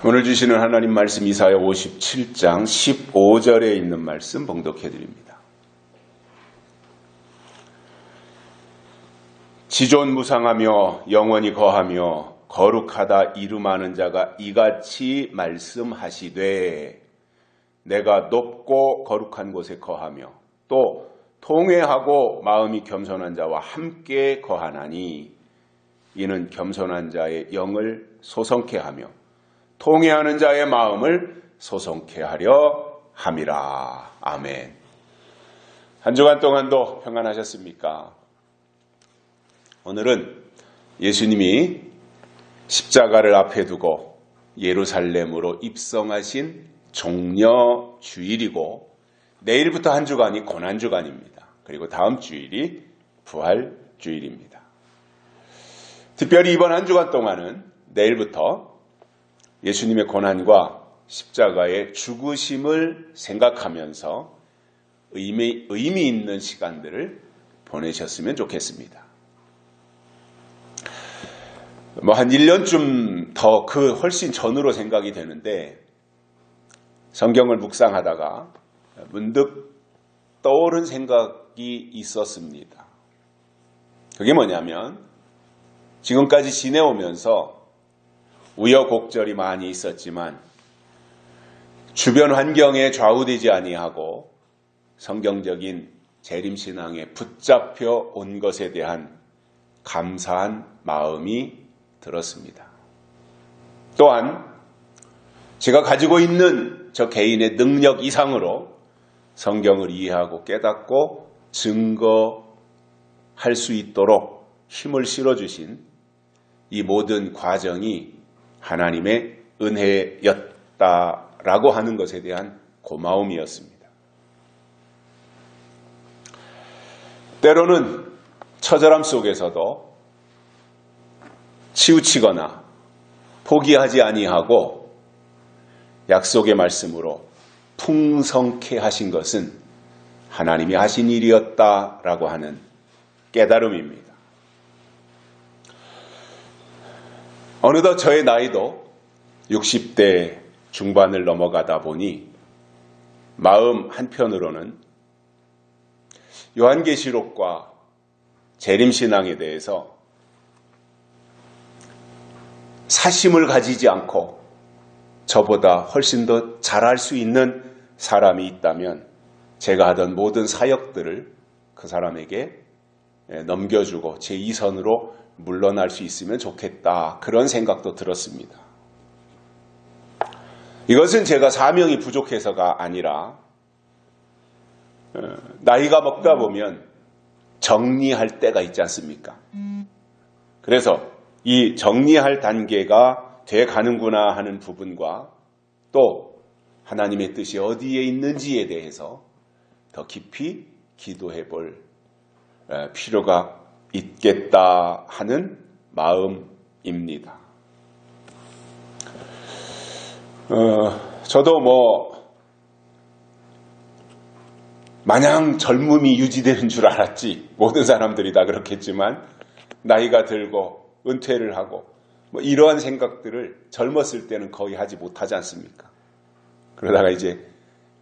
오늘 주시는 하나님 말씀 이사야 57장 15절에 있는 말씀 봉독해 드립니다. 지존무상하며 영원히 거하며 거룩하다 이름하는 자가 이같이 말씀하시되 내가 높고 거룩한 곳에 거하며 또 통회하고 마음이 겸손한 자와 함께 거하나니 이는 겸손한 자의 영을 소성케 하며 통회하는 자의 마음을 소성케 하려 함이라. 아멘. 한 주간 동안도 평안하셨습니까? 오늘은 예수님이 십자가를 앞에 두고 예루살렘으로 입성하신 종려주일이고 내일부터 한 주간이 고난주간입니다. 그리고 다음 주일이 부활주일입니다. 특별히 이번 한 주간 동안은 내일부터 예수님의 고난과 십자가의 죽으심을 생각하면서 의미 있는 시간들을 보내셨으면 좋겠습니다. 한 1년쯤 더 훨씬 전으로 생각이 되는데 성경을 묵상하다가 문득 떠오른 생각이 있었습니다. 그게 뭐냐면 지금까지 지내오면서 우여곡절이 많이 있었지만 주변 환경에 좌우되지 아니하고 성경적인 재림신앙에 붙잡혀 온 것에 대한 감사한 마음이 들었습니다. 또한 제가 가지고 있는 저 개인의 능력 이상으로 성경을 이해하고 깨닫고 증거할 수 있도록 힘을 실어주신 이 모든 과정이 하나님의 은혜였다라고 하는 것에 대한 고마움이었습니다. 때로는 처절함 속에서도 치우치거나 포기하지 아니하고 약속의 말씀으로 풍성케 하신 것은 하나님이 하신 일이었다라고 하는 깨달음입니다. 어느덧 저의 나이도 60대 중반을 넘어가다 보니 마음 한편으로는 요한계시록과 재림신앙에 대해서 사심을 가지지 않고 저보다 훨씬 더 잘할 수 있는 사람이 있다면 제가 하던 모든 사역들을 그 사람에게 넘겨주고 제 이선으로 물러날 수 있으면 좋겠다. 그런 생각도 들었습니다. 이것은 제가 사명이 부족해서가 아니라 나이가 먹다 보면 정리할 때가 있지 않습니까? 그래서 이 정리할 단계가 돼 가는구나 하는 부분과 또 하나님의 뜻이 어디에 있는지에 대해서 더 깊이 기도해 볼 필요가 있겠다 하는 마음입니다. 저도 마냥 젊음이 유지되는 줄 알았지. 모든 사람들이 다 그렇겠지만 나이가 들고 은퇴를 하고 이러한 생각들을 젊었을 때는 거의 하지 못하지 않습니까? 그러다가 이제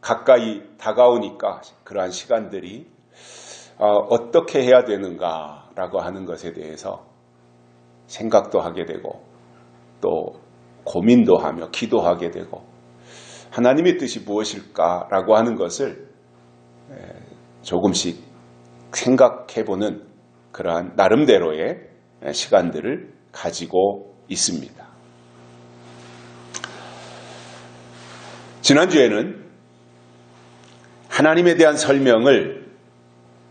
가까이 다가오니까 그러한 시간들이 어떻게 해야 되는가라고 하는 것에 대해서 생각도 하게 되고 또 고민도 하며 기도하게 되고 하나님의 뜻이 무엇일까라고 하는 것을 조금씩 생각해보는 그러한 나름대로의 시간들을 가지고 있습니다. 지난주에는 하나님에 대한 설명을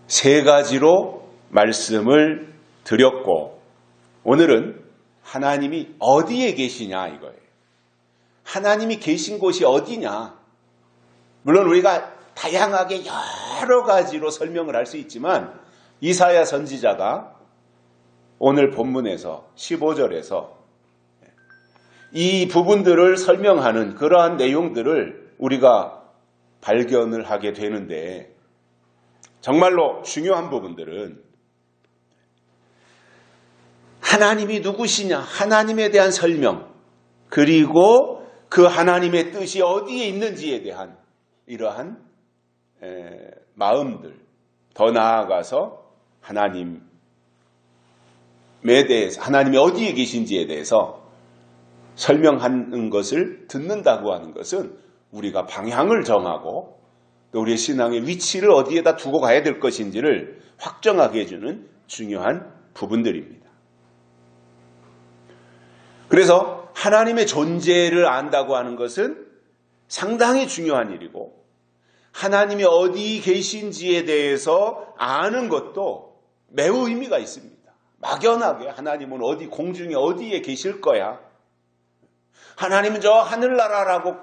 세 가지로 말씀을 드렸고 오늘은 하나님이 어디에 계시냐 이거예요. 하나님이 계신 곳이 어디냐. 물론 우리가 다양하게 여러 가지로 설명을 할 수 있지만 이사야 선지자가 오늘 본문에서 15절에서 이 부분들을 설명하는 그러한 내용들을 우리가 발견을 하게 되는데 정말로 중요한 부분들은 하나님이 누구시냐, 하나님에 대한 설명, 그리고 그 하나님의 뜻이 어디에 있는지에 대한 이러한 마음들, 더 나아가서 하나님에 대해서, 하나님이 어디에 계신지에 대해서 설명하는 것을 듣는다고 하는 것은 우리가 방향을 정하고 또 우리의 신앙의 위치를 어디에다 두고 가야 될 것인지를 확정하게 해주는 중요한 부분들입니다. 그래서 하나님의 존재를 안다고 하는 것은 상당히 중요한 일이고, 하나님이 어디 계신지에 대해서 아는 것도 매우 의미가 있습니다. 막연하게 하나님은 어디, 공중에 어디에 계실 거야, 하나님은 저 하늘나라라고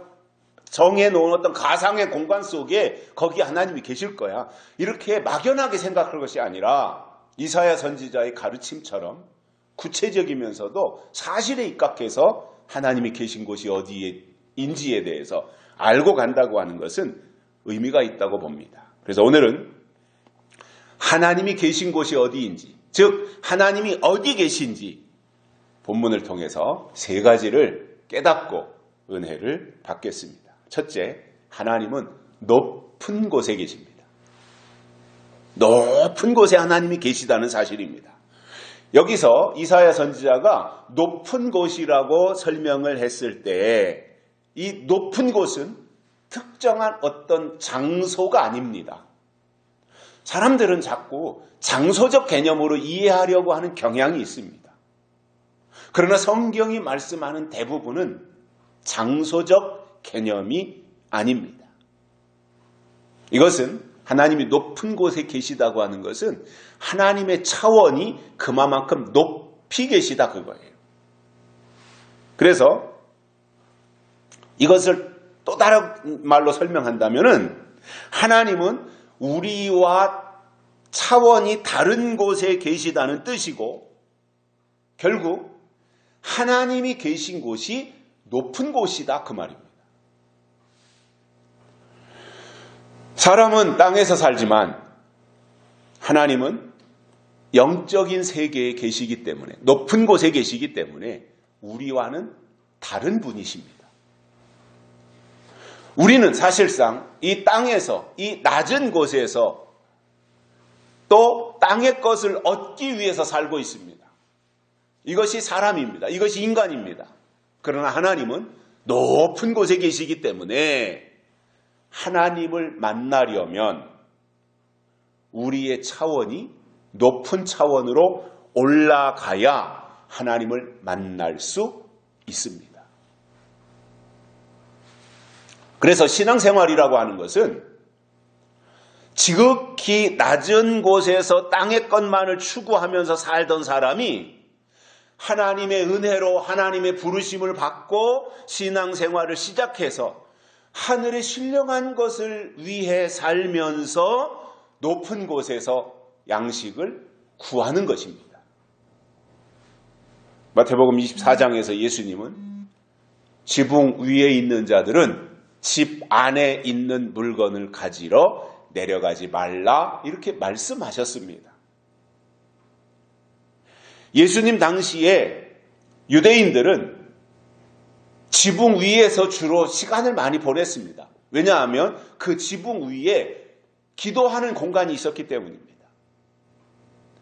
정해놓은 어떤 가상의 공간 속에 거기 하나님이 계실 거야, 이렇게 막연하게 생각할 것이 아니라 이사야 선지자의 가르침처럼 구체적이면서도 사실에 입각해서 하나님이 계신 곳이 어디인지에 대해서 알고 간다고 하는 것은 의미가 있다고 봅니다. 그래서 오늘은 하나님이 계신 곳이 어디인지, 즉 하나님이 어디 계신지 본문을 통해서 세 가지를 깨닫고 은혜를 받겠습니다. 첫째, 하나님은 높은 곳에 계십니다. 높은 곳에 하나님이 계시다는 사실입니다. 여기서 이사야 선지자가 높은 곳이라고 설명을 했을 때 이 높은 곳은 특정한 어떤 장소가 아닙니다. 사람들은 자꾸 장소적 개념으로 이해하려고 하는 경향이 있습니다. 그러나 성경이 말씀하는 대부분은 장소적 개념이 아닙니다. 이것은 하나님이 높은 곳에 계시다고 하는 것은 하나님의 차원이 그만큼 높이 계시다, 그거예요. 그래서 이것을 또 다른 말로 설명한다면은 하나님은 우리와 차원이 다른 곳에 계시다는 뜻이고, 결국 하나님이 계신 곳이 높은 곳이다, 그 말입니다. 사람은 땅에서 살지만 하나님은 영적인 세계에 계시기 때문에, 높은 곳에 계시기 때문에 우리와는 다른 분이십니다. 우리는 사실상 이 땅에서, 이 낮은 곳에서 또 땅의 것을 얻기 위해서 살고 있습니다. 이것이 사람입니다. 이것이 인간입니다. 그러나 하나님은 높은 곳에 계시기 때문에 하나님을 만나려면 우리의 차원이 높은 차원으로 올라가야 하나님을 만날 수 있습니다. 그래서 신앙생활이라고 하는 것은 지극히 낮은 곳에서 땅의 것만을 추구하면서 살던 사람이 하나님의 은혜로 하나님의 부르심을 받고 신앙생활을 시작해서 하늘의 신령한 것을 위해 살면서 높은 곳에서 양식을 구하는 것입니다. 마태복음 24장에서 예수님은 지붕 위에 있는 자들은 집 안에 있는 물건을 가지러 내려가지 말라, 이렇게 말씀하셨습니다. 예수님 당시에 유대인들은 지붕 위에서 주로 시간을 많이 보냈습니다. 왜냐하면 그 지붕 위에 기도하는 공간이 있었기 때문입니다.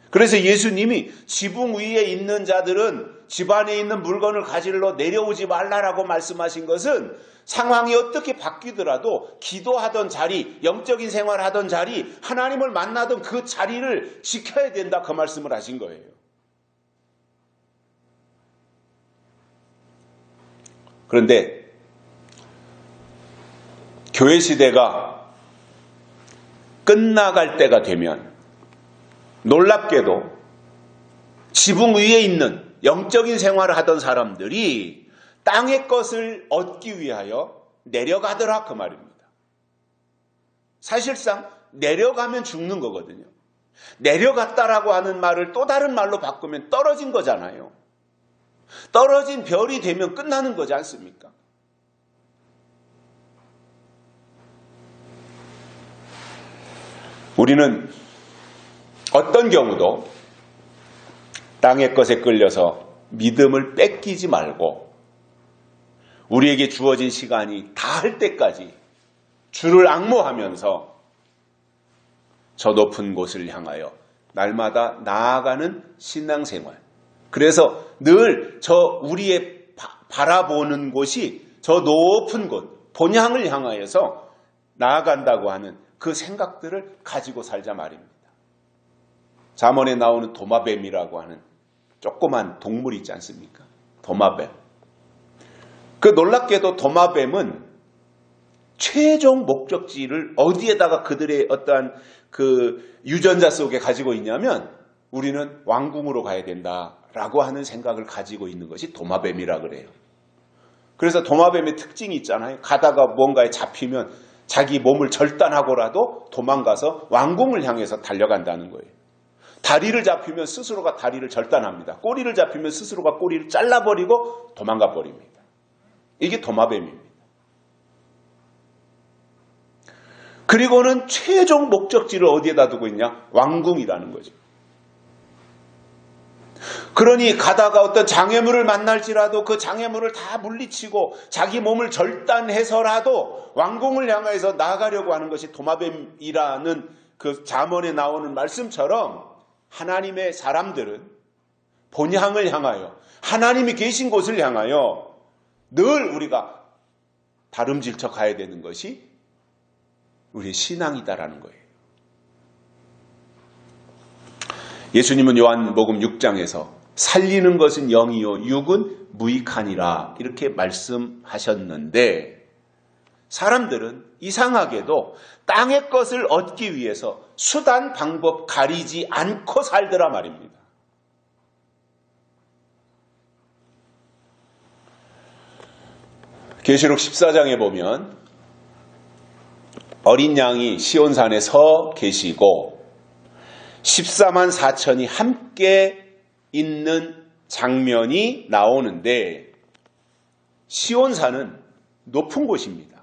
그래서 예수님이 지붕 위에 있는 자들은 집 안에 있는 물건을 가지러 내려오지 말라라고 말씀하신 것은 상황이 어떻게 바뀌더라도 기도하던 자리, 영적인 생활하던 자리, 하나님을 만나던 그 자리를 지켜야 된다, 그 말씀을 하신 거예요. 그런데 교회 시대가 끝나갈 때가 되면 놀랍게도 지붕 위에 있는 영적인 생활을 하던 사람들이 땅의 것을 얻기 위하여 내려가더라, 그 말입니다. 사실상 내려가면 죽는 거거든요. 내려갔다라고 하는 말을 또 다른 말로 바꾸면 떨어진 거잖아요. 떨어진 별이 되면 끝나는 거지 않습니까? 우리는 어떤 경우도 땅의 것에 끌려서 믿음을 뺏기지 말고 우리에게 주어진 시간이 다할 때까지 주를 앙모하면서 저 높은 곳을 향하여 날마다 나아가는 신앙생활. 그래서 늘 우리의 바라보는 곳이 저 높은 곳, 본향을 향하여서 나아간다고 하는 그 생각들을 가지고 살자 말입니다. 잠언에 나오는 도마뱀이라고 하는 조그만 동물이 있지 않습니까? 도마뱀. 그 놀랍게도 도마뱀은 최종 목적지를 어디에다가 그들의 어떠한 그 유전자 속에 가지고 있냐면 우리는 왕궁으로 가야 된다라고 하는 생각을 가지고 있는 것이 도마뱀이라 그래요. 그래서 도마뱀의 특징이 있잖아요. 가다가 뭔가에 잡히면 자기 몸을 절단하고라도 도망가서 왕궁을 향해서 달려간다는 거예요. 다리를 잡히면 스스로가 다리를 절단합니다. 꼬리를 잡히면 스스로가 꼬리를 잘라버리고 도망가 버립니다. 이게 도마뱀입니다. 그리고는 최종 목적지를 어디에다 두고 있냐? 왕궁이라는 거죠. 그러니 가다가 어떤 장애물을 만날지라도 그 장애물을 다 물리치고 자기 몸을 절단해서라도 왕궁을 향해서 나아가려고 하는 것이 도마뱀이라는 그 잠언에 나오는 말씀처럼 하나님의 사람들은 본향을 향하여 하나님이 계신 곳을 향하여 늘 우리가 다름질쳐 가야 되는 것이 우리의 신앙이다라는 거예요. 예수님은 요한복음 6장에서 살리는 것은 영이요 육은 무익하니라 이렇게 말씀하셨는데 사람들은 이상하게도 땅의 것을 얻기 위해서 수단 방법 가리지 않고 살더라 말입니다. 계시록 14장에 보면 어린 양이 시온산에 서 계시고 14만 4천이 함께 있는 장면이 나오는데 시온산은 높은 곳입니다.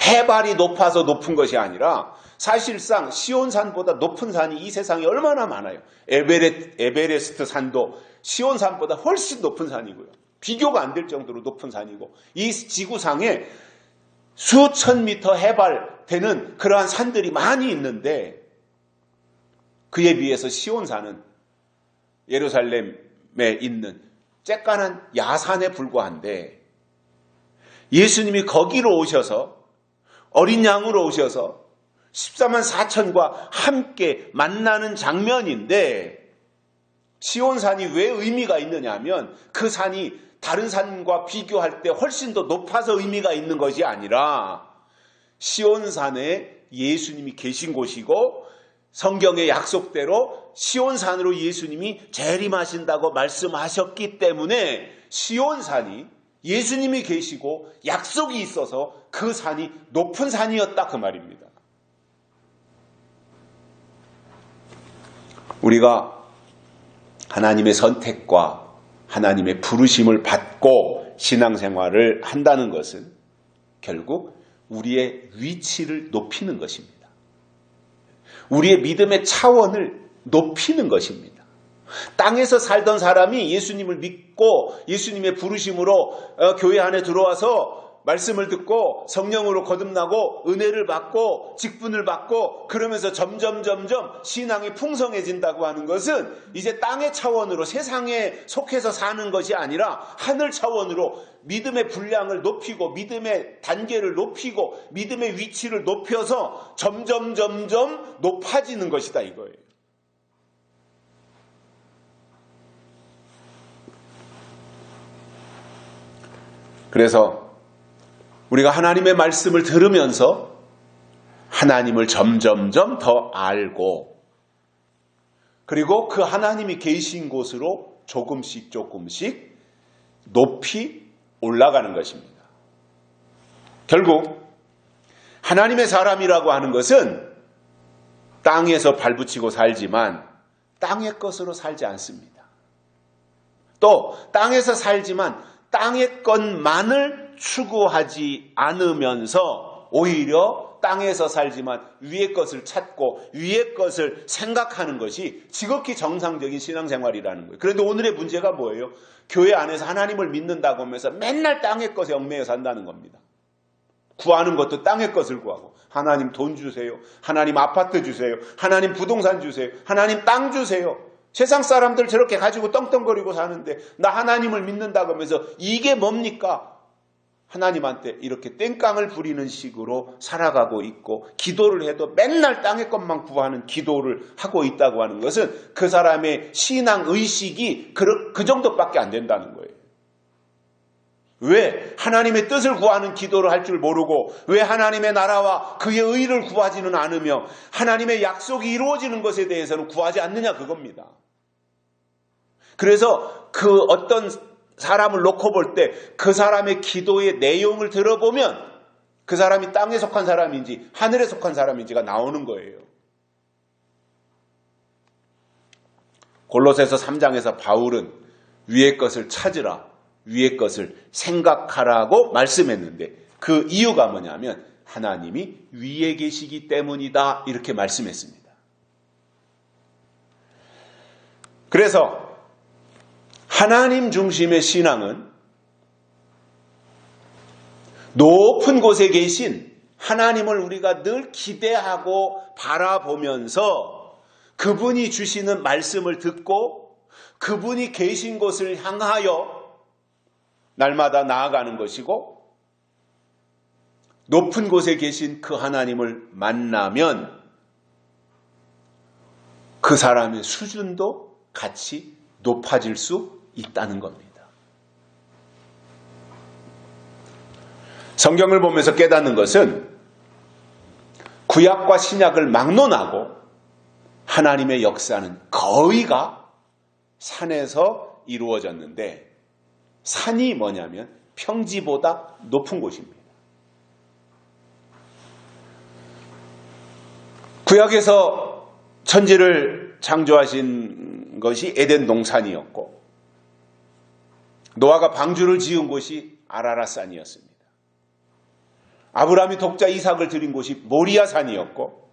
해발이 높아서 높은 것이 아니라 사실상 시온산보다 높은 산이 이 세상에 얼마나 많아요. 에베레스트 산도 시온산보다 훨씬 높은 산이고요. 비교가 안 될 정도로 높은 산이고 이 지구상에 수천 미터 해발되는 그러한 산들이 많이 있는데 그에 비해서 시온산은 예루살렘에 있는 쬐깐한 야산에 불과한데 예수님이 거기로 오셔서 어린 양으로 오셔서 14만 4천과 함께 만나는 장면인데 시온산이 왜 의미가 있느냐 하면 그 산이 다른 산과 비교할 때 훨씬 더 높아서 의미가 있는 것이 아니라 시온산에 예수님이 계신 곳이고 성경의 약속대로 시온산으로 예수님이 재림하신다고 말씀하셨기 때문에 시온산이 예수님이 계시고 약속이 있어서 그 산이 높은 산이었다 그 말입니다. 우리가 하나님의 선택과 하나님의 부르심을 받고 신앙생활을 한다는 것은 결국 우리의 위치를 높이는 것입니다. 우리의 믿음의 차원을 높이는 것입니다. 땅에서 살던 사람이 예수님을 믿고 예수님의 부르심으로 교회 안에 들어와서 말씀을 듣고 성령으로 거듭나고 은혜를 받고 직분을 받고 그러면서 점점 신앙이 풍성해진다고 하는 것은 이제 땅의 차원으로 세상에 속해서 사는 것이 아니라 하늘 차원으로 믿음의 분량을 높이고 믿음의 단계를 높이고 믿음의 위치를 높여서 점점 높아지는 것이다 이거예요. 그래서 우리가 하나님의 말씀을 들으면서 하나님을 점점 더 알고 그리고 그 하나님이 계신 곳으로 조금씩 높이 올라가는 것입니다. 결국 하나님의 사람이라고 하는 것은 땅에서 발붙이고 살지만 땅의 것으로 살지 않습니다. 또 땅에서 살지만 땅의 것만을 추구하지 않으면서 오히려 땅에서 살지만 위의 것을 찾고 위의 것을 생각하는 것이 지극히 정상적인 신앙생활이라는 거예요. 그런데 오늘의 문제가 뭐예요? 교회 안에서 하나님을 믿는다고 하면서 맨날 땅의 것에 얽매여 산다는 겁니다. 구하는 것도 땅의 것을 구하고, 하나님 돈 주세요, 하나님 아파트 주세요, 하나님 부동산 주세요, 하나님 땅 주세요. 세상 사람들 저렇게 가지고 떵떵거리고 사는데 나 하나님을 믿는다고 하면서 이게 뭡니까? 하나님한테 이렇게 땡깡을 부리는 식으로 살아가고 있고, 기도를 해도 맨날 땅의 것만 구하는 기도를 하고 있다고 하는 것은 그 사람의 신앙의식이 그 정도밖에 안 된다는 거예요. 왜 하나님의 뜻을 구하는 기도를 할 줄 모르고, 왜 하나님의 나라와 그의 의를 구하지는 않으며 하나님의 약속이 이루어지는 것에 대해서는 구하지 않느냐, 그겁니다. 그래서 그 어떤 사람을 놓고 볼 때 그 사람의 기도의 내용을 들어보면 그 사람이 땅에 속한 사람인지 하늘에 속한 사람인지가 나오는 거예요. 골로새서 3장에서 바울은 위의 것을 찾으라, 위의 것을 생각하라고 말씀했는데, 그 이유가 뭐냐면 하나님이 위에 계시기 때문이다, 이렇게 말씀했습니다. 그래서 하나님 중심의 신앙은 높은 곳에 계신 하나님을 우리가 늘 기대하고 바라보면서 그분이 주시는 말씀을 듣고 그분이 계신 곳을 향하여 날마다 나아가는 것이고, 높은 곳에 계신 그 하나님을 만나면 그 사람의 수준도 같이 높아질 수 있다는 겁니다. 성경을 보면서 깨닫는 것은 구약과 신약을 막론하고 하나님의 역사는 거의가 산에서 이루어졌는데, 산이 뭐냐면 평지보다 높은 곳입니다. 구약에서 천지를 창조하신 것이 에덴 동산이었고, 노아가 방주를 지은 곳이 아라랏산이었습니다. 아브라함이 독자 이삭을 드린 곳이 모리아산이었고,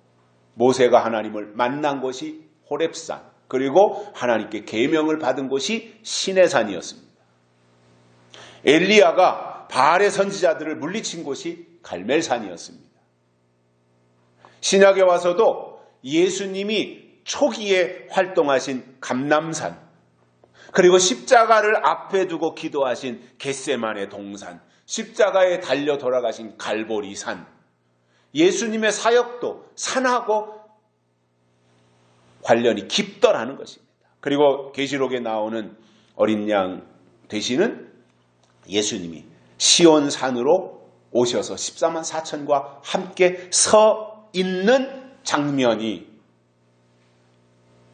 모세가 하나님을 만난 곳이 호렙산, 그리고 하나님께 계명을 받은 곳이 시내산이었습니다. 엘리야가 바알의 선지자들을 물리친 곳이 갈멜산이었습니다. 신약에 와서도 예수님이 초기에 활동하신 감람산, 그리고 십자가를 앞에 두고 기도하신 겟세마네 동산, 십자가에 달려 돌아가신 갈보리산, 예수님의 사역도 산하고 관련이 깊더라는 것입니다. 그리고 계시록에 나오는 어린 양 되시는 예수님이 시온산으로 오셔서 14만 4천과 함께 서 있는 장면이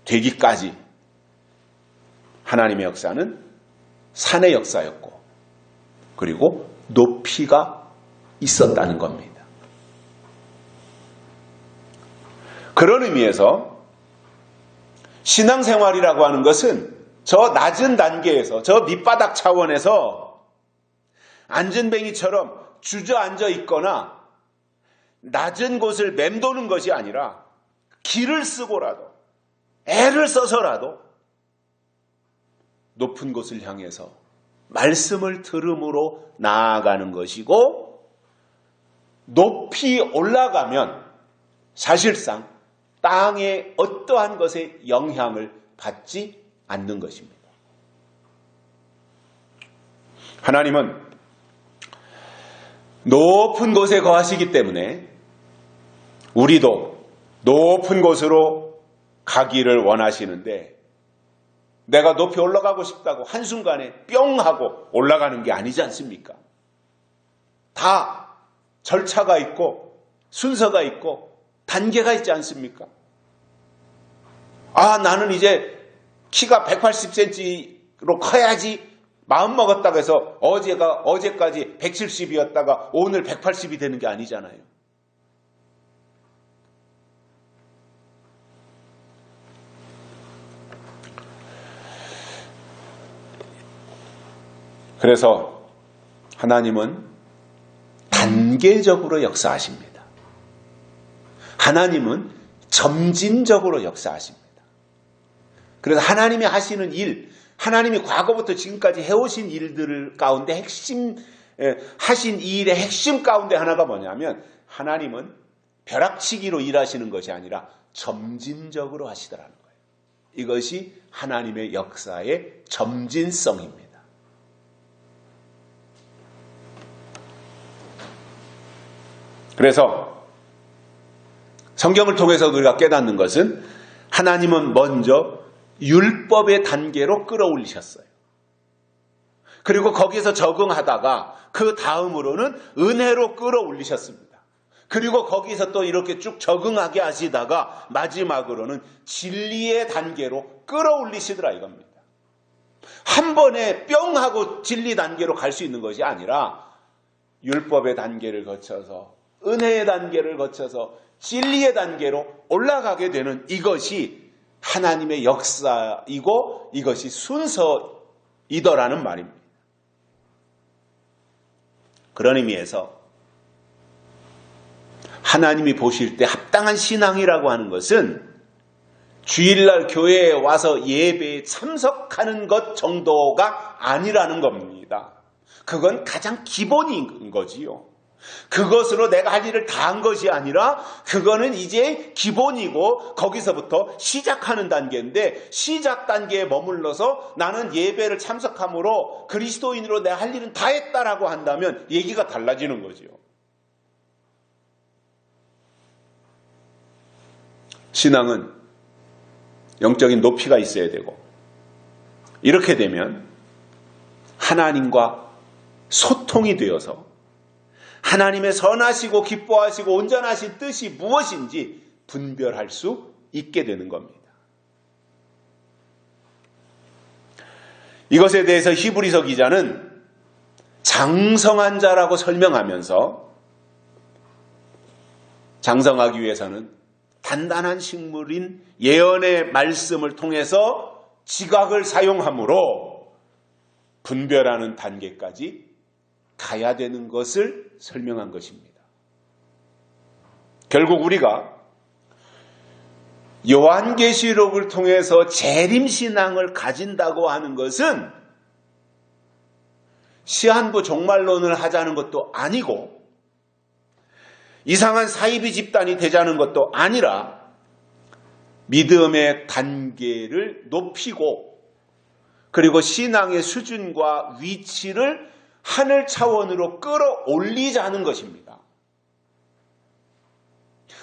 되기까지 하나님의 역사는 산의 역사였고, 그리고 높이가 있었다는 겁니다. 그런 의미에서 신앙생활이라고 하는 것은 저 낮은 단계에서, 저 밑바닥 차원에서 안전뱅이처럼 주저앉아 있거나 낮은 곳을 맴도는 것이 아니라 길을 쓰고라도 애를 써서라도 높은 곳을 향해서 말씀을 들음으로 나아가는 것이고, 높이 올라가면 사실상 땅의 어떠한 것에 영향을 받지 않는 것입니다. 하나님은 높은 곳에 거하시기 때문에 우리도 높은 곳으로 가기를 원하시는데, 내가 높이 올라가고 싶다고 한순간에 뿅 하고 올라가는 게 아니지 않습니까? 다 절차가 있고 순서가 있고 단계가 있지 않습니까? 나는 이제 키가 180cm로 커야지 마음먹었다고 해서 어제까지 170이었다가 오늘 180이 되는 게 아니잖아요. 그래서 하나님은 단계적으로 역사하십니다. 하나님은 점진적으로 역사하십니다. 그래서 하나님이 하시는 일, 하나님이 과거부터 지금까지 해오신 일들 가운데 하신 이 일의 핵심 가운데 하나가 뭐냐면 하나님은 벼락치기로 일하시는 것이 아니라 점진적으로 하시더라는 거예요. 이것이 하나님의 역사의 점진성입니다. 그래서 성경을 통해서 우리가 깨닫는 것은 하나님은 먼저 율법의 단계로 끌어올리셨어요. 그리고 거기서 적응하다가 그 다음으로는 은혜로 끌어올리셨습니다. 그리고 거기서 또 이렇게 쭉 적응하게 하시다가 마지막으로는 진리의 단계로 끌어올리시더라 이겁니다. 한 번에 뿅 하고 진리 단계로 갈 수 있는 것이 아니라 율법의 단계를 거쳐서 은혜의 단계를 거쳐서 진리의 단계로 올라가게 되는 이것이 하나님의 역사이고 이것이 순서이더라는 말입니다. 그런 의미에서 하나님이 보실 때 합당한 신앙이라고 하는 것은 주일날 교회에 와서 예배에 참석하는 것 정도가 아니라는 겁니다. 그건 가장 기본인 거지요. 그것으로 내가 할 일을 다 한 것이 아니라 그거는 이제 기본이고 거기서부터 시작하는 단계인데 시작 단계에 머물러서 나는 예배를 참석함으로 그리스도인으로 내가 할 일은 다 했다라고 한다면 얘기가 달라지는 거지요. 신앙은 영적인 높이가 있어야 되고 이렇게 되면 하나님과 소통이 되어서 하나님의 선하시고 기뻐하시고 온전하신 뜻이 무엇인지 분별할 수 있게 되는 겁니다. 이것에 대해서 히브리서 기자는 장성한 자라고 설명하면서 장성하기 위해서는 단단한 식물인 예언의 말씀을 통해서 지각을 사용함으로 분별하는 단계까지 가야 되는 것을 설명한 것입니다. 결국 우리가 요한계시록을 통해서 재림신앙을 가진다고 하는 것은 시한부 종말론을 하자는 것도 아니고 이상한 사이비 집단이 되자는 것도 아니라 믿음의 단계를 높이고 그리고 신앙의 수준과 위치를 하늘 차원으로 끌어올리자는 것입니다.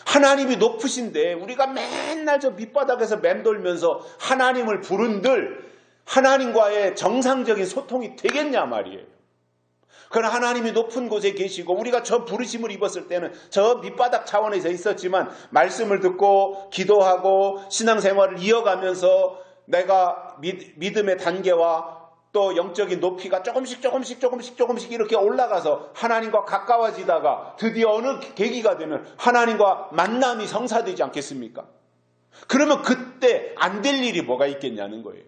하나님이 높으신데 우리가 맨날 저 밑바닥에서 맴돌면서 하나님을 부른들 하나님과의 정상적인 소통이 되겠냐 말이에요. 그러나 하나님이 높은 곳에 계시고 우리가 저 부르심을 입었을 때는 저 밑바닥 차원에서 있었지만 말씀을 듣고 기도하고 신앙생활을 이어가면서 내가 믿음의 단계와 또 영적인 높이가 조금씩 이렇게 올라가서 하나님과 가까워지다가 드디어 어느 계기가 되면 하나님과 만남이 성사되지 않겠습니까? 그러면 그때 안 될 일이 뭐가 있겠냐는 거예요.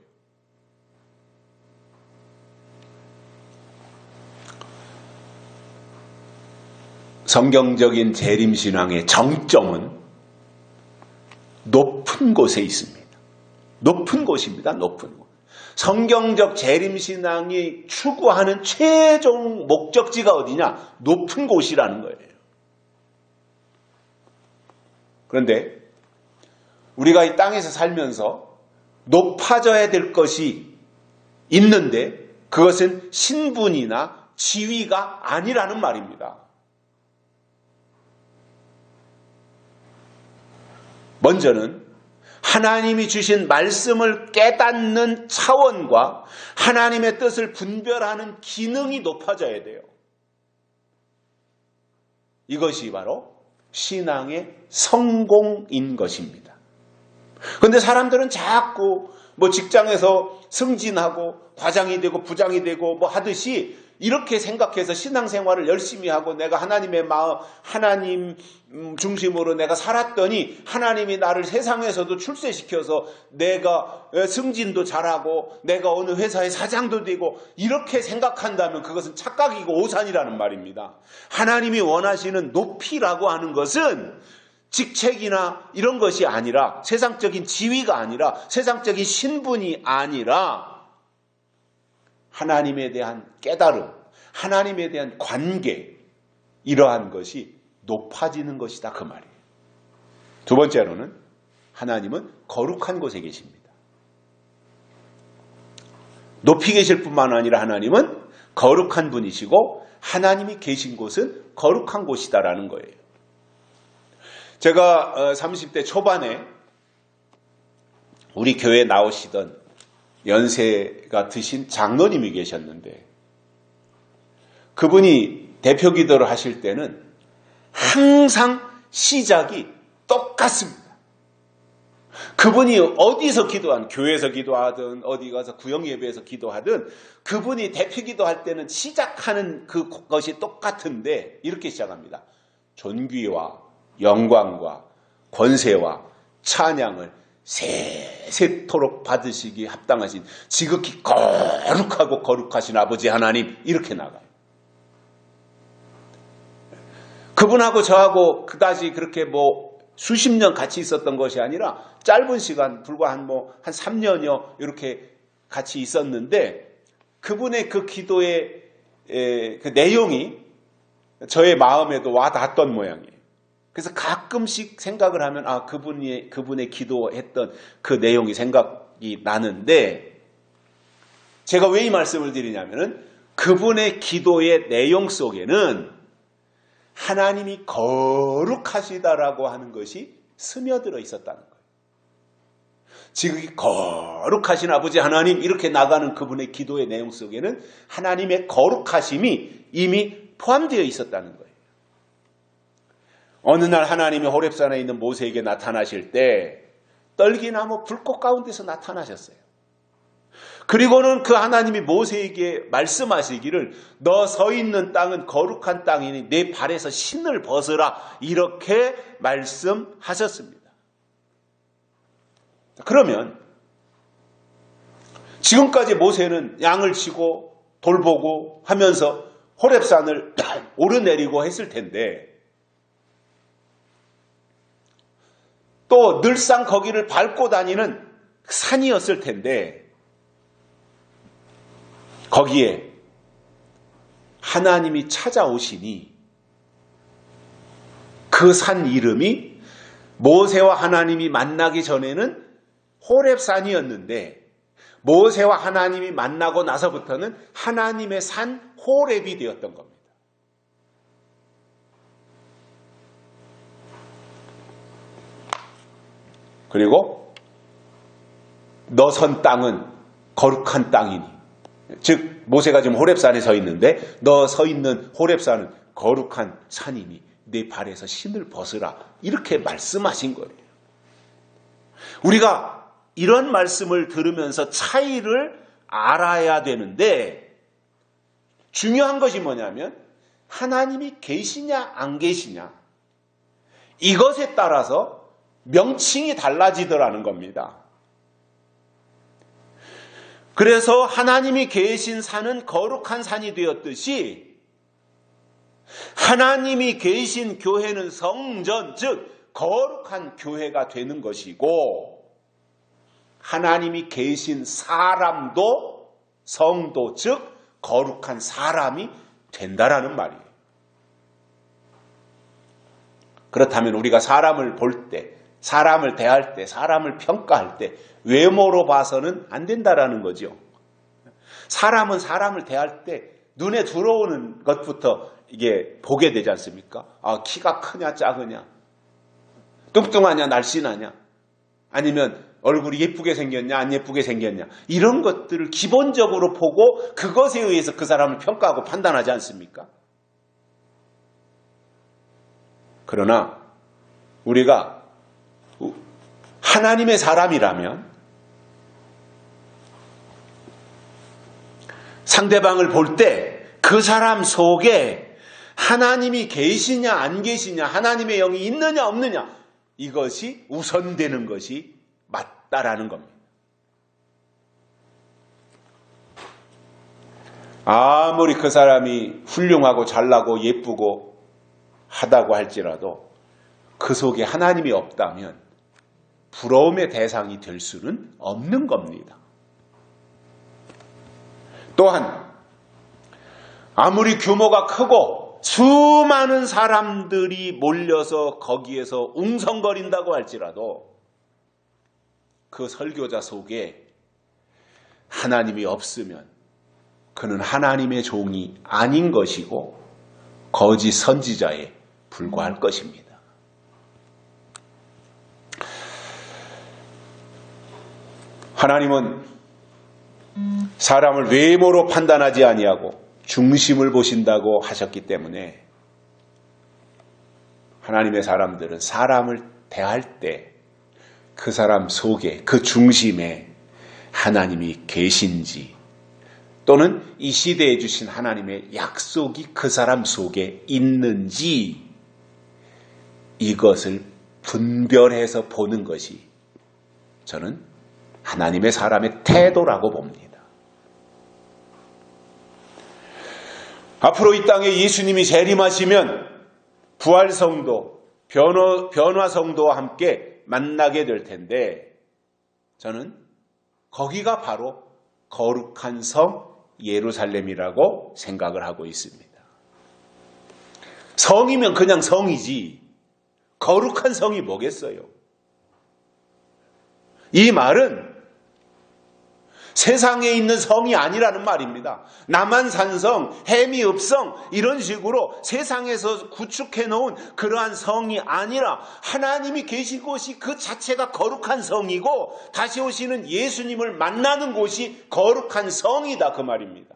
성경적인 재림신앙의 정점은 높은 곳에 있습니다. 높은 곳입니다. 높은 곳. 성경적 재림신앙이 추구하는 최종 목적지가 어디냐? 높은 곳이라는 거예요. 그런데 우리가 이 땅에서 살면서 높아져야 될 것이 있는데 그것은 신분이나 지위가 아니라는 말입니다. 먼저는 하나님이 주신 말씀을 깨닫는 차원과 하나님의 뜻을 분별하는 기능이 높아져야 돼요. 이것이 바로 신앙의 성공인 것입니다. 그런데 사람들은 자꾸 직장에서 승진하고 과장이 되고 부장이 되고 하듯이 이렇게 생각해서 신앙생활을 열심히 하고 내가 하나님의 마음, 하나님 중심으로 내가 살았더니 하나님이 나를 세상에서도 출세시켜서 내가 승진도 잘하고 내가 어느 회사의 사장도 되고 이렇게 생각한다면 그것은 착각이고 오산이라는 말입니다. 하나님이 원하시는 높이라고 하는 것은 직책이나 이런 것이 아니라, 세상적인 지위가 아니라, 세상적인 신분이 아니라 하나님에 대한 깨달음, 하나님에 대한 관계, 이러한 것이 높아지는 것이다, 그 말이에요. 두 번째로는 하나님은 거룩한 곳에 계십니다. 높이 계실 뿐만 아니라 하나님은 거룩한 분이시고 하나님이 계신 곳은 거룩한 곳이다라는 거예요. 제가 30대 초반에 우리 교회에 나오시던 연세가 드신 장로님이 계셨는데, 그분이 대표 기도를 하실 때는 항상 시작이 똑같습니다. 그분이 어디서 기도한, 교회에서 기도하든 어디 가서 구역예배에서 기도하든 그분이 대표 기도할 때는 시작하는 그것이 똑같은데 이렇게 시작합니다. 존귀와 영광과 권세와 찬양을 세세토록 받으시기 합당하신 지극히 거룩하고 거룩하신 아버지 하나님, 이렇게 나가요. 그분하고 저하고 그다지 그렇게 수십 년 같이 있었던 것이 아니라 짧은 시간, 불과 한 3년여 이렇게 같이 있었는데, 그분의 그 기도의 그 내용이 저의 마음에도 와 닿았던 모양이에요. 그래서 가끔씩 생각을 하면 그분의 기도했던 그 내용이 생각이 나는데, 제가 왜 이 말씀을 드리냐면은 그분의 기도의 내용 속에는 하나님이 거룩하시다라고 하는 것이 스며들어 있었다는 거예요. 지극히 거룩하신 아버지 하나님, 이렇게 나가는 그분의 기도의 내용 속에는 하나님의 거룩하심이 이미 포함되어 있었다는 거예요. 어느 날 하나님이 호렙산에 있는 모세에게 나타나실 때 떨기나무 불꽃 가운데서 나타나셨어요. 그리고는 그 하나님이 모세에게 말씀하시기를 너 서 있는 땅은 거룩한 땅이니 내 발에서 신을 벗으라, 이렇게 말씀하셨습니다. 그러면 지금까지 모세는 양을 치고 돌보고 하면서 호렙산을 오르내리고 했을 텐데, 또 늘상 거기를 밟고 다니는 산이었을 텐데, 거기에 하나님이 찾아오시니 그 산 이름이 모세와 하나님이 만나기 전에는 호렙산이었는데, 모세와 하나님이 만나고 나서부터는 하나님의 산 호렙이 되었던 겁니다. 그리고 너 선 땅은 거룩한 땅이니, 즉 모세가 지금 호렙산에 서 있는데 너 서 있는 호렙산은 거룩한 산이니 내 발에서 신을 벗으라, 이렇게 말씀하신 거예요. 우리가 이런 말씀을 들으면서 차이를 알아야 되는데, 중요한 것이 뭐냐면 하나님이 계시냐 안 계시냐, 이것에 따라서 명칭이 달라지더라는 겁니다. 그래서 하나님이 계신 산은 거룩한 산이 되었듯이 하나님이 계신 교회는 성전, 즉 거룩한 교회가 되는 것이고, 하나님이 계신 사람도 성도, 즉 거룩한 사람이 된다라는 말이에요. 그렇다면 우리가 사람을 볼 때, 사람을 대할 때, 사람을 평가할 때 외모로 봐서는 안 된다라는 거죠. 사람은 사람을 대할 때 눈에 들어오는 것부터 이게 보게 되지 않습니까? 키가 크냐 작으냐, 뚱뚱하냐 날씬하냐, 아니면 얼굴이 예쁘게 생겼냐 안 예쁘게 생겼냐, 이런 것들을 기본적으로 보고 그것에 의해서 그 사람을 평가하고 판단하지 않습니까? 그러나 우리가 하나님의 사람이라면 상대방을 볼 때 그 사람 속에 하나님이 계시냐 안 계시냐, 하나님의 영이 있느냐 없느냐, 이것이 우선되는 것이 맞다라는 겁니다. 아무리 그 사람이 훌륭하고 잘나고 예쁘고 하다고 할지라도 그 속에 하나님이 없다면 부러움의 대상이 될 수는 없는 겁니다. 또한 아무리 규모가 크고 수많은 사람들이 몰려서 거기에서 웅성거린다고 할지라도 그 설교자 속에 하나님이 없으면 그는 하나님의 종이 아닌 것이고 거짓 선지자에 불과할 것입니다. 하나님은 사람을 외모로 판단하지 아니하고 중심을 보신다고 하셨기 때문에 하나님의 사람들은 사람을 대할 때 그 사람 속에, 그 중심에 하나님이 계신지 또는 이 시대에 주신 하나님의 약속이 그 사람 속에 있는지 이것을 분별해서 보는 것이 저는 하나님의 사람의 태도라고 봅니다. 앞으로 이 땅에 예수님이 재림하시면 부활성도, 변화성도와 함께 만나게 될 텐데 저는 거기가 바로 거룩한 성 예루살렘이라고 생각을 하고 있습니다. 성이면 그냥 성이지 거룩한 성이 뭐겠어요? 이 말은 세상에 있는 성이 아니라는 말입니다. 남한산성, 해미읍성 이런 식으로 세상에서 구축해 놓은 그러한 성이 아니라 하나님이 계신 곳이 그 자체가 거룩한 성이고 다시 오시는 예수님을 만나는 곳이 거룩한 성이다 그 말입니다.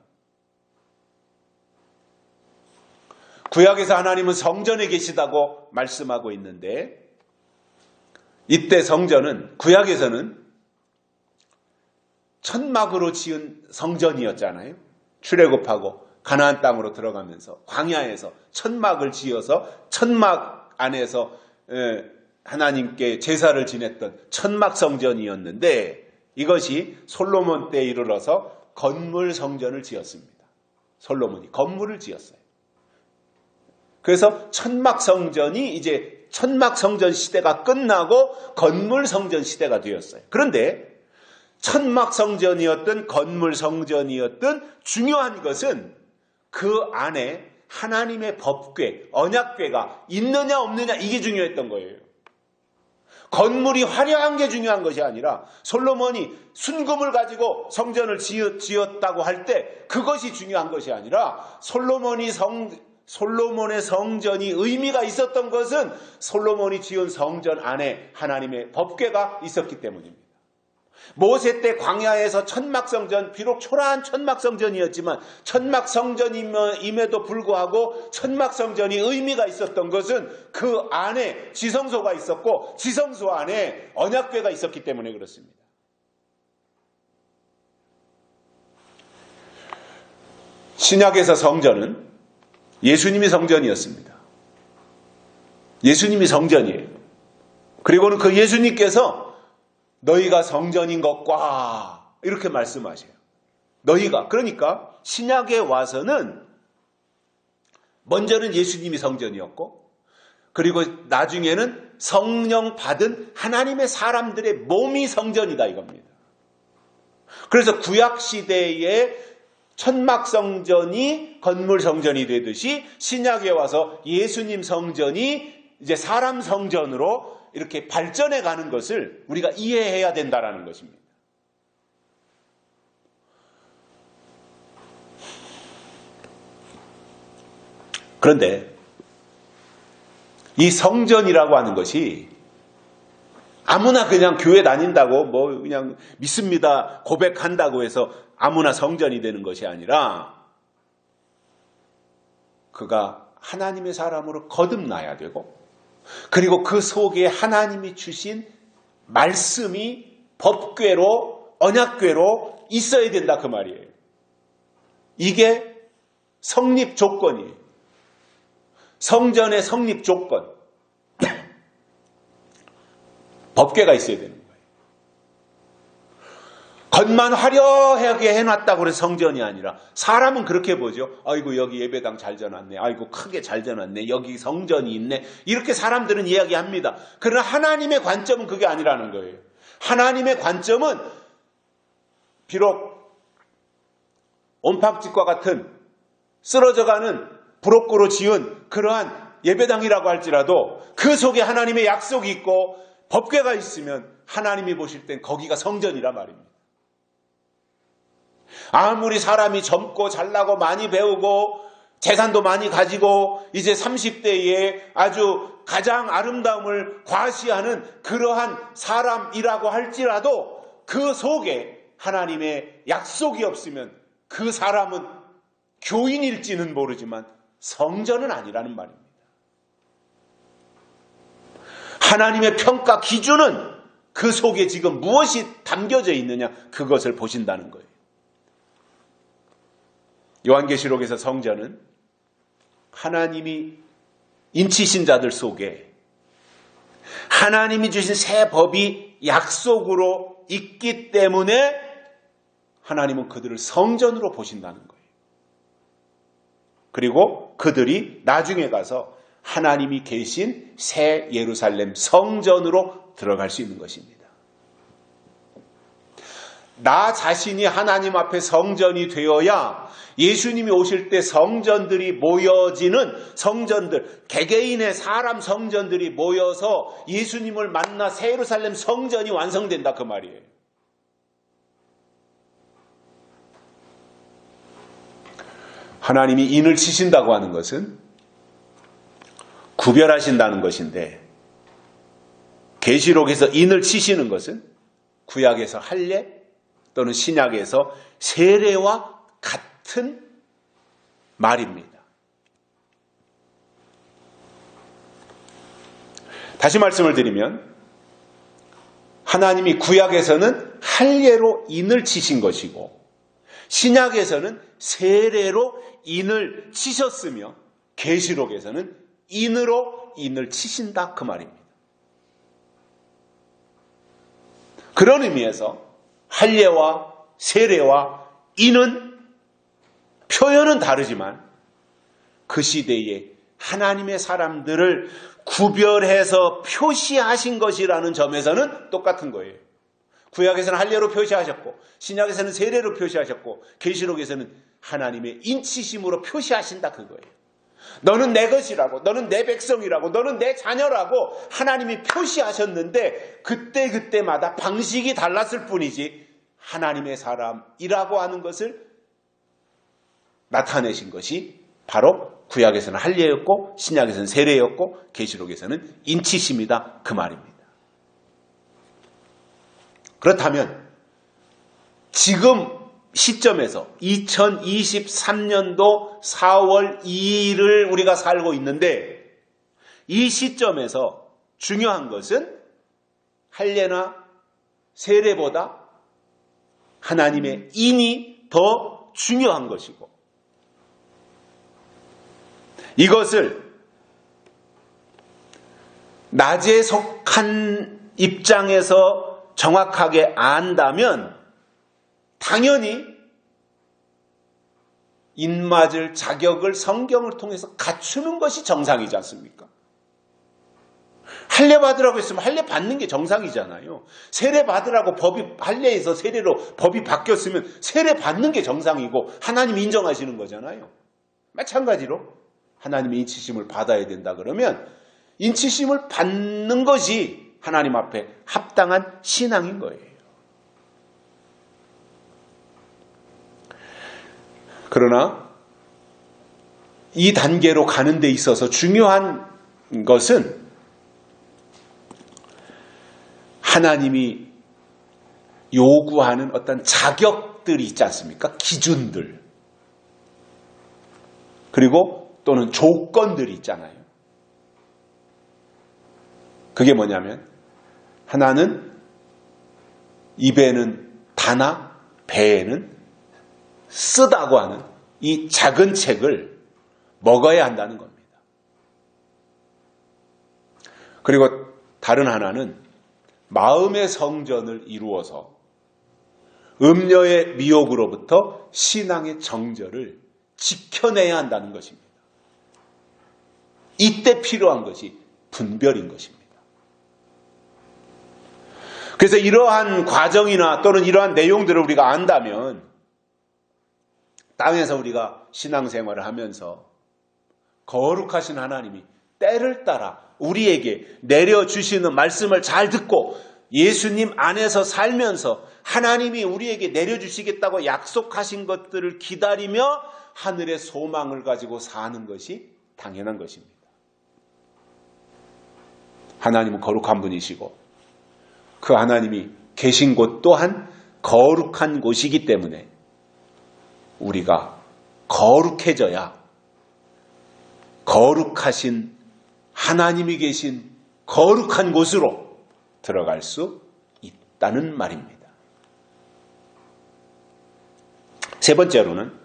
구약에서 하나님은 성전에 계시다고 말씀하고 있는데 이때 성전은 구약에서는 천막으로 지은 성전이었잖아요. 출애굽하고 가나안 땅으로 들어가면서 광야에서 천막을 지어서 천막 안에서 하나님께 제사를 지냈던 천막 성전이었는데 이것이 솔로몬 때에 이르러서 건물 성전을 지었습니다. 솔로몬이 건물을 지었어요. 그래서 천막 성전이 이제 천막 성전 시대가 끝나고 건물 성전 시대가 되었어요. 그런데 천막 성전이었든 건물 성전이었든 중요한 것은 그 안에 하나님의 법궤, 언약궤가 있느냐 없느냐 이게 중요했던 거예요. 건물이 화려한 게 중요한 것이 아니라 솔로몬이 순금을 가지고 성전을 지었다고 할 때 그것이 중요한 것이 아니라 솔로몬의 성전이 의미가 있었던 것은 솔로몬이 지은 성전 안에 하나님의 법궤가 있었기 때문입니다. 모세 때 광야에서 천막성전, 비록 초라한 천막성전이었지만 천막성전임에도 불구하고 천막성전이 의미가 있었던 것은 그 안에 지성소가 있었고 지성소 안에 언약궤가 있었기 때문에 그렇습니다. 신약에서 성전은 예수님이 성전이었습니다. 예수님이 성전이에요. 그리고는 그 예수님께서 너희가 성전인 것과 이렇게 말씀하셔요. 너희가 그러니까 신약에 와서는 먼저는 예수님이 성전이었고 그리고 나중에는 성령 받은 하나님의 사람들의 몸이 성전이다 이겁니다. 그래서 구약시대에 천막성전이 건물성전이 되듯이 신약에 와서 예수님 성전이 이제 사람 성전으로 이렇게 발전해 가는 것을 우리가 이해해야 된다는 것입니다. 그런데 이 성전이라고 하는 것이 아무나 그냥 교회 다닌다고 뭐 그냥 믿습니다 고백한다고 해서 아무나 성전이 되는 것이 아니라 그가 하나님의 사람으로 거듭나야 되고 그리고 그 속에 하나님이 주신 말씀이 법궤로 언약궤로 있어야 된다 그 말이에요. 이게 성립 조건이에요. 성전의 성립 조건. 법궤가 있어야 되는 거예요. 겉만 화려하게 해놨다고 해서 성전이 아니라 사람은 그렇게 보죠. 아이고 여기 예배당 잘 져놨네. 아이고 크게 잘 져놨네. 여기 성전이 있네. 이렇게 사람들은 이야기합니다. 그러나 하나님의 관점은 그게 아니라는 거예요. 하나님의 관점은 비록 옴팍집과 같은 쓰러져가는 브로커로 지은 그러한 예배당이라고 할지라도 그 속에 하나님의 약속이 있고 법궤가 있으면 하나님이 보실 땐 거기가 성전이라 말입니다. 아무리 사람이 젊고 잘나고 많이 배우고 재산도 많이 가지고 이제 30대에 아주 가장 아름다움을 과시하는 그러한 사람이라고 할지라도 그 속에 하나님의 약속이 없으면 그 사람은 교인일지는 모르지만 성전은 아니라는 말입니다. 하나님의 평가 기준은 그 속에 지금 무엇이 담겨져 있느냐 그것을 보신다는 거예요. 요한계시록에서 성전은 하나님이 인치신 자들 속에 하나님이 주신 새 법이 약속으로 있기 때문에 하나님은 그들을 성전으로 보신다는 거예요. 그리고 그들이 나중에 가서 하나님이 계신 새 예루살렘 성전으로 들어갈 수 있는 것입니다. 나 자신이 하나님 앞에 성전이 되어야 예수님이 오실 때 성전들이 모여지는 성전들, 개개인의 사람 성전들이 모여서 예수님을 만나 새 예루살렘 성전이 완성된다 그 말이에요. 하나님이 인을 치신다고 하는 것은 구별하신다는 것인데 계시록에서 인을 치시는 것은 구약에서 할례 또는 신약에서 세례와 같은 말입니다. 다시 말씀을 드리면 하나님이 구약에서는 할례로 인을 치신 것이고 신약에서는 세례로 인을 치셨으며 계시록에서는 인으로 인을 치신다 그 말입니다. 그런 의미에서 할례와 세례와 인은 표현은 다르지만 그 시대에 하나님의 사람들을 구별해서 표시하신 것이라는 점에서는 똑같은 거예요. 구약에서는 할례로 표시하셨고 신약에서는 세례로 표시하셨고 계시록에서는 하나님의 인치심으로 표시하신다 그거예요. 너는 내 것이라고, 너는 내 백성이라고, 너는 내 자녀라고 하나님이 표시하셨는데 그때마다 방식이 달랐을 뿐이지 하나님의 사람이라고 하는 것을 나타내신 것이 바로 구약에서는 할례였고 신약에서는 세례였고 계시록에서는 인치심이다 그 말입니다. 그렇다면 지금 시점에서 2023년도 4월 2일을 우리가 살고 있는데 이 시점에서 중요한 것은 할례나 세례보다 하나님의 인이 더 중요한 것이고 이것을 낮에 속한 입장에서 정확하게 안다면 당연히 인맞을 자격을 성경을 통해서 갖추는 것이 정상이지 않습니까? 할례 받으라고 했으면 할례 받는 게 정상이잖아요. 세례 받으라고 할례에서 세례로 법이 바뀌었으면 세례 받는 게 정상이고 하나님이 인정하시는 거잖아요. 마찬가지로 하나님의 인치심을 받아야 된다 그러면 인치심을 받는 것이 하나님 앞에 합당한 신앙인 거예요. 그러나 이 단계로 가는 데 있어서 중요한 것은 하나님이 요구하는 어떤 자격들이 있지 않습니까? 기준들. 그리고 또는 조건들이 있잖아요. 그게 뭐냐면 하나는 입에는 다나 배에는 쓰다고 하는 이 작은 책을 먹어야 한다는 겁니다. 그리고 다른 하나는 마음의 성전을 이루어서 음녀의 미혹으로부터 신앙의 정절을 지켜내야 한다는 것입니다. 이때 필요한 것이 분별인 것입니다. 그래서 이러한 과정이나 또는 이러한 내용들을 우리가 안다면 땅에서 우리가 신앙생활을 하면서 거룩하신 하나님이 때를 따라 우리에게 내려주시는 말씀을 잘 듣고 예수님 안에서 살면서 하나님이 우리에게 내려주시겠다고 약속하신 것들을 기다리며 하늘의 소망을 가지고 사는 것이 당연한 것입니다. 하나님은 거룩한 분이시고 그 하나님이 계신 곳 또한 거룩한 곳이기 때문에 우리가 거룩해져야 거룩하신 하나님이 계신 거룩한 곳으로 들어갈 수 있다는 말입니다. 세 번째로는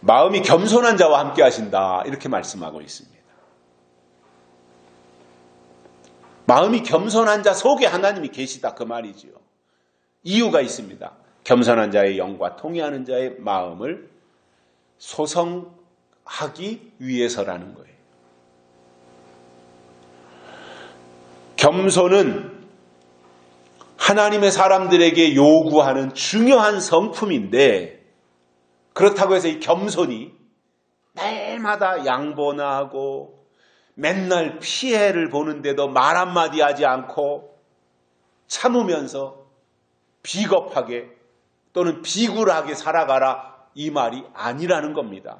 마음이 겸손한 자와 함께 하신다 이렇게 말씀하고 있습니다. 마음이 겸손한 자 속에 하나님이 계시다 그 말이지요. 이유가 있습니다. 겸손한 자의 영과 통회하는 자의 마음을 소성하기 위해서라는 거예요. 겸손은 하나님의 사람들에게 요구하는 중요한 성품인데 그렇다고 해서 이 겸손이 날마다 양보나 하고 맨날 피해를 보는데도 말 한마디 하지 않고 참으면서 비겁하게 또는 비굴하게 살아가라 이 말이 아니라는 겁니다.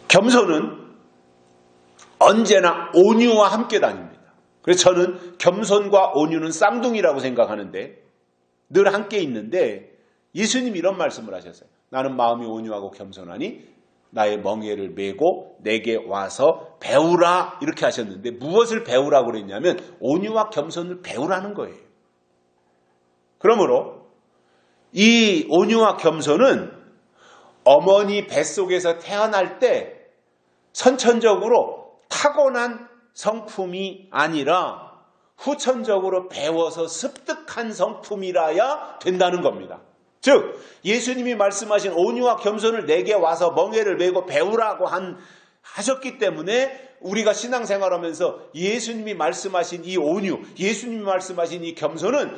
겸손은 언제나 온유와 함께 다닙니다. 그래서 저는 겸손과 온유는 쌍둥이라고 생각하는데 늘 함께 있는데 예수님이 이런 말씀을 하셨어요. 나는 마음이 온유하고 겸손하니 나의 멍에를 메고 내게 와서 배우라 이렇게 하셨는데 무엇을 배우라고 그랬냐면 온유와 겸손을 배우라는 거예요. 그러므로 이 온유와 겸손은 어머니 뱃속에서 태어날 때 선천적으로 타고난 성품이 아니라 후천적으로 배워서 습득한 성품이라야 된다는 겁니다. 즉 예수님이 말씀하신 온유와 겸손을 내게 와서 멍에를 메고 배우라고 하셨기 때문에 우리가 신앙생활하면서 예수님이 말씀하신 이 온유, 예수님이 말씀하신 이 겸손은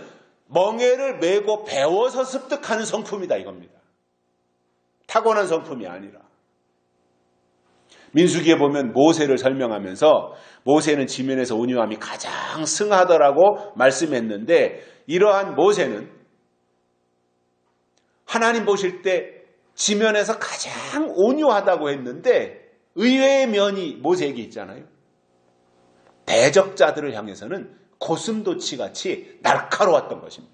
멍에를 메고 배워서 습득하는 성품이다 이겁니다. 타고난 성품이 아니라. 민수기에 보면 모세를 설명하면서 모세는 지면에서 온유함이 가장 승하더라고 말씀했는데 이러한 모세는 하나님 보실 때 지면에서 가장 온유하다고 했는데 의외의 면이 모세에게 있잖아요. 대적자들을 향해서는 고슴도치같이 날카로웠던 것입니다.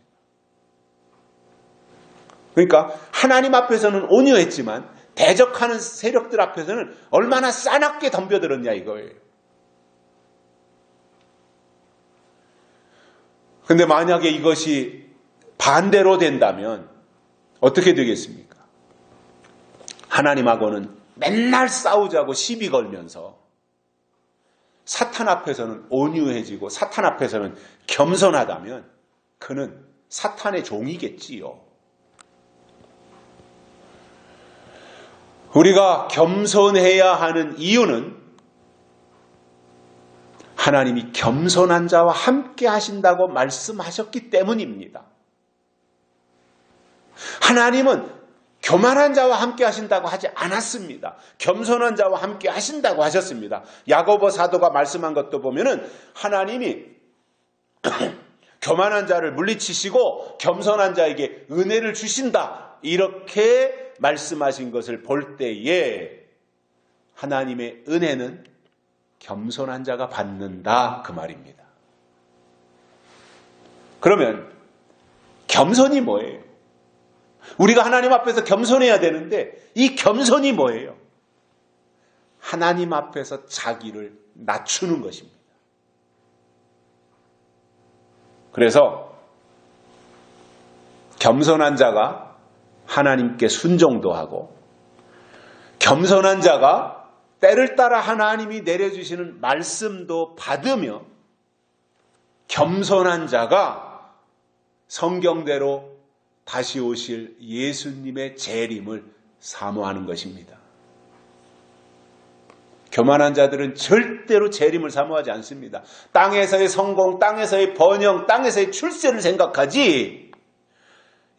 그러니까 하나님 앞에서는 온유했지만 대적하는 세력들 앞에서는 얼마나 싸납게 덤벼들었냐 이거예요. 그런데 만약에 이것이 반대로 된다면 어떻게 되겠습니까? 하나님하고는 맨날 싸우자고 시비 걸면서 사탄 앞에서는 온유해지고 사탄 앞에서는 겸손하다면 그는 사탄의 종이겠지요. 우리가 겸손해야 하는 이유는 하나님이 겸손한 자와 함께 하신다고 말씀하셨기 때문입니다. 하나님은 교만한 자와 함께 하신다고 하지 않았습니다. 겸손한 자와 함께 하신다고 하셨습니다. 야고보 사도가 말씀한 것도 보면은 하나님이 교만한 자를 물리치시고 겸손한 자에게 은혜를 주신다. 이렇게 말씀하신 것을 볼 때에 하나님의 은혜는 겸손한 자가 받는다 그 말입니다. 그러면 겸손이 뭐예요? 우리가 하나님 앞에서 겸손해야 되는데 이 겸손이 뭐예요? 하나님 앞에서 자기를 낮추는 것입니다. 그래서 겸손한 자가 하나님께 순종도 하고 겸손한 자가 때를 따라 하나님이 내려주시는 말씀도 받으며 겸손한 자가 성경대로 다시 오실 예수님의 재림을 사모하는 것입니다. 교만한 자들은 절대로 재림을 사모하지 않습니다. 땅에서의 성공, 땅에서의 번영, 땅에서의 출세를 생각하지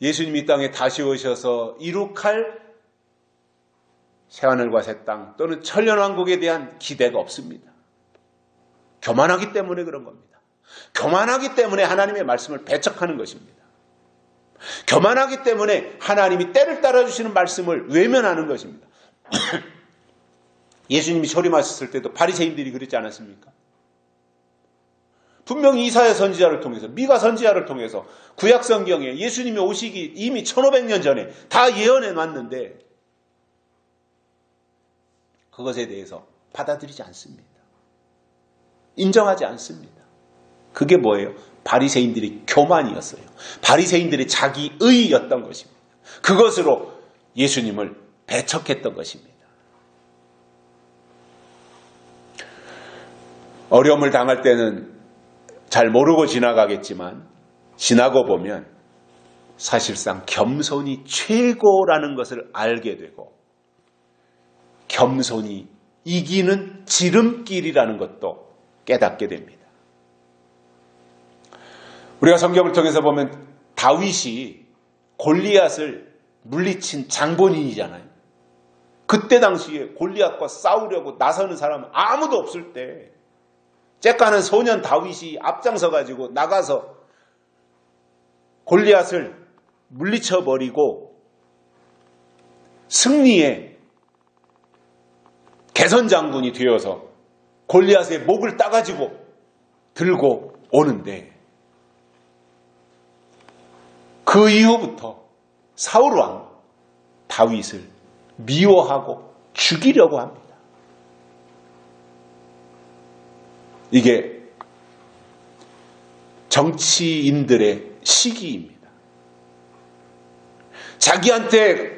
예수님이 땅에 다시 오셔서 이룩할 새하늘과 새 땅 또는 천년왕국에 대한 기대가 없습니다. 교만하기 때문에 그런 겁니다. 교만하기 때문에 하나님의 말씀을 배척하는 것입니다. 교만하기 때문에 하나님이 때를 따라주시는 말씀을 외면하는 것입니다. 예수님이 초림하셨을 때도 바리새인들이 그랬지 않았습니까? 분명히 이사야 선지자를 통해서, 미가 선지자를 통해서 구약 성경에 예수님이 오시기 이미 1500년 전에 다 예언해 놨는데 그것에 대해서 받아들이지 않습니다. 인정하지 않습니다. 그게 뭐예요? 바리새인들의 교만이었어요. 바리새인들의 자기의였던 것입니다. 그것으로 예수님을 배척했던 것입니다. 어려움을 당할 때는 잘 모르고 지나가겠지만 지나고 보면 사실상 겸손이 최고라는 것을 알게 되고 겸손이 이기는 지름길이라는 것도 깨닫게 됩니다. 우리가 성경을 통해서 보면 다윗이 골리앗을 물리친 장본인이잖아요. 그때 당시에 골리앗과 싸우려고 나서는 사람은 아무도 없을 때 쬐까는 소년 다윗이 앞장서 가지고 나가서 골리앗을 물리쳐버리고 승리의 개선장군이 되어서 골리앗의 목을 따가지고 들고 오는데 그 이후부터 사울 왕 다윗을 미워하고 죽이려고 합니다. 이게 정치인들의 시기입니다. 자기한테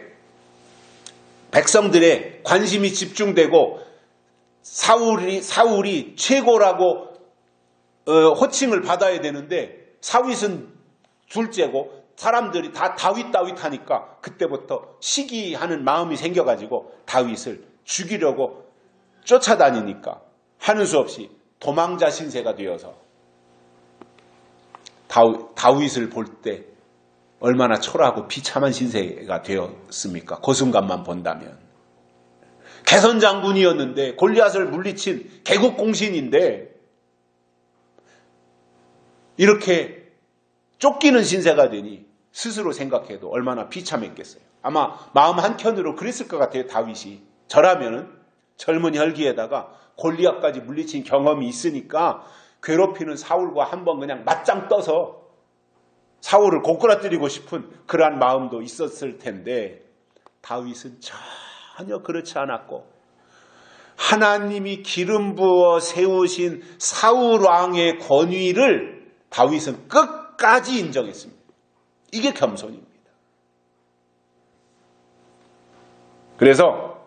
백성들의 관심이 집중되고 사울이 최고라고 호칭을 받아야 되는데 사윗은 둘째고 사람들이 다 다윗 하니까 그때부터 시기하는 마음이 생겨가지고 다윗을 죽이려고 쫓아다니니까 하는 수 없이 도망자 신세가 되어서 다윗을 볼 때 얼마나 초라하고 비참한 신세가 되었습니까? 그 순간만 본다면. 개선장군이었는데 골리앗을 물리친 개국공신인데 이렇게 쫓기는 신세가 되니 스스로 생각해도 얼마나 비참했겠어요. 아마 마음 한켠으로 그랬을 것 같아요. 다윗이. 저라면은 젊은 혈기에다가 골리앗까지 물리친 경험이 있으니까 괴롭히는 사울과 한번 그냥 맞짱 떠서 사울을 고꾸라뜨리고 싶은 그러한 마음도 있었을 텐데 다윗은 전혀 그렇지 않았고 하나님이 기름 부어 세우신 사울 왕의 권위를 다윗은 끝까지 인정했습니다. 이게 겸손입니다. 그래서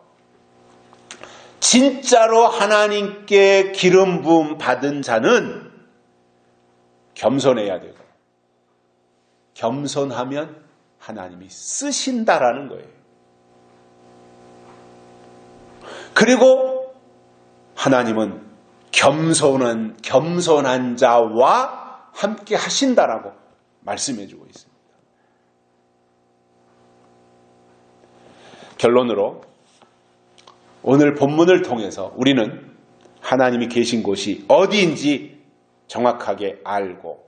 진짜로 하나님께 기름 부음 받은 자는 겸손해야 되고 겸손하면 하나님이 쓰신다라는 거예요. 그리고 하나님은 겸손한 자와 함께 하신다라고 말씀해 주고 있습니다. 결론으로 오늘 본문을 통해서 우리는 하나님이 계신 곳이 어디인지 정확하게 알고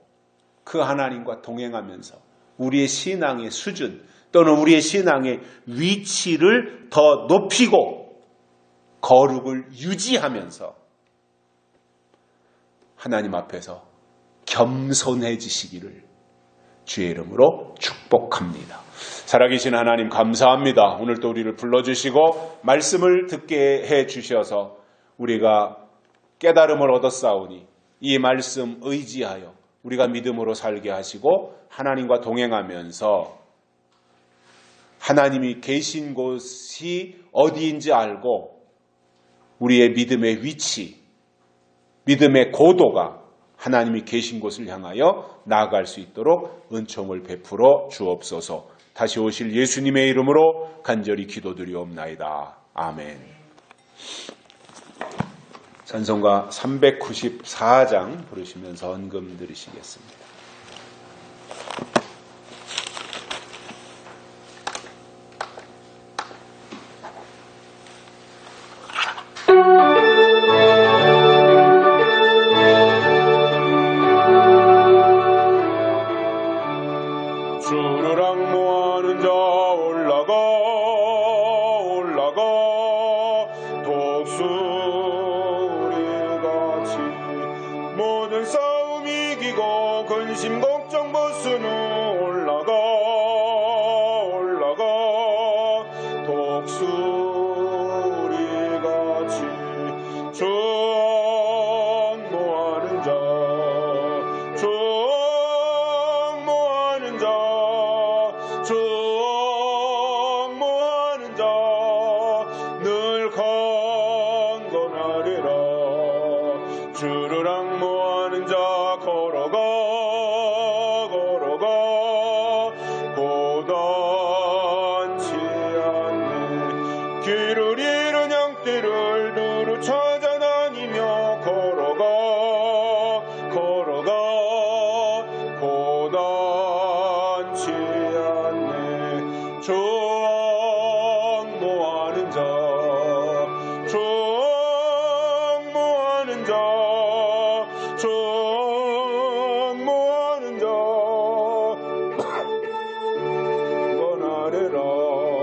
그 하나님과 동행하면서 우리의 신앙의 수준 또는 우리의 신앙의 위치를 더 높이고 거룩을 유지하면서 하나님 앞에서 겸손해지시기를 주의 이름으로 축복합니다. 살아계신 하나님 감사합니다. 오늘 또 우리를 불러주시고 말씀을 듣게 해주셔서 우리가 깨달음을 얻었사오니 이 말씀 의지하여 우리가 믿음으로 살게 하시고 하나님과 동행하면서 하나님이 계신 곳이 어디인지 알고 우리의 믿음의 위치, 믿음의 고도가 하나님이 계신 곳을 향하여 나아갈 수 있도록 은총을 베풀어 주옵소서. 다시 오실 예수님의 이름으로 간절히 기도드리옵나이다. 아멘. 찬송가 394장 부르시면서 헌금 드리시겠습니다. 주를 악무하는 자 올라가 독수리같이 모든 싸움 이기고 근심 걱정 벗으는 올라가 독수리같이 충모하는 자 늘 강건하리라. 주를 악무하는 자 걸어가 고단치 않네. 길을 잃은 양떼를 두루 찾아다니며 걸어가 고단치 않네.